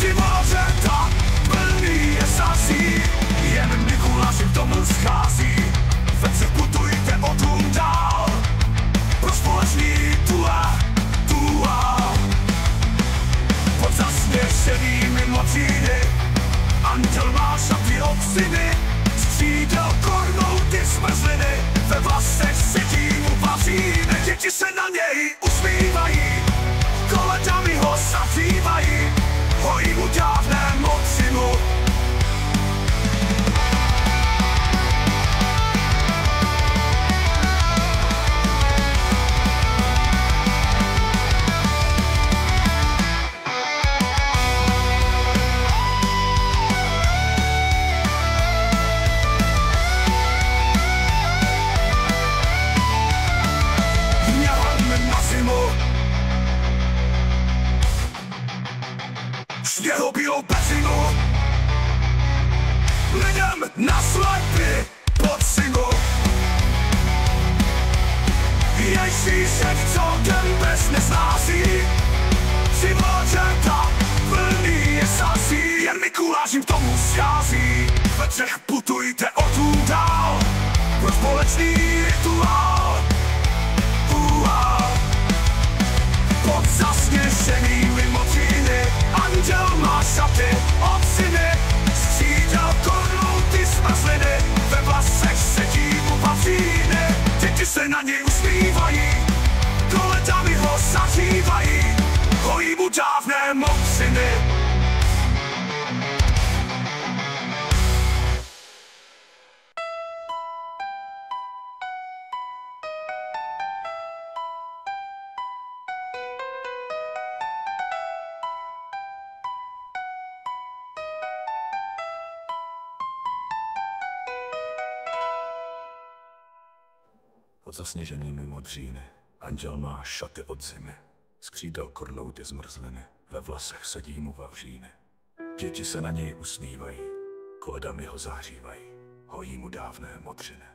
Zimořeta plný je sází, jen Mikuláši k tomu schází. Večer putujte o dům dál, pro společný duál. Pod zasněženými mocíny anděl má šaty od syny, z křídel kornouty zmrzliny, ve vlasech sedí mu paříny. Děti se na něj usmívají, koledami ho zazývají, hojí mu dávné moci mu. Sněhobílou peřinu, lidem na slepy pod synu. Jej šířek celkem bez nesnází, zimořeta plný je sází, jen Mikuláš jim k tomu schází. Večer putujte o dům dál, pro společný rituál. Pod zasněženými mocíny anděl má šaty od syny, z křídel kornouty zmrzliny, ve vlasech sedí mu paříny. Děti se na něj usmívají, koledami ho zahřívají, hojí mu dávné mociny. Pod zasněženými modříny anděl má šaty od zimy, z křídel kornouty zmrzliny, ve vlasech sedí mu vavříny. Děti se na něj usmívají, koledami ho zahřívají, hojí mu dávné modřiny.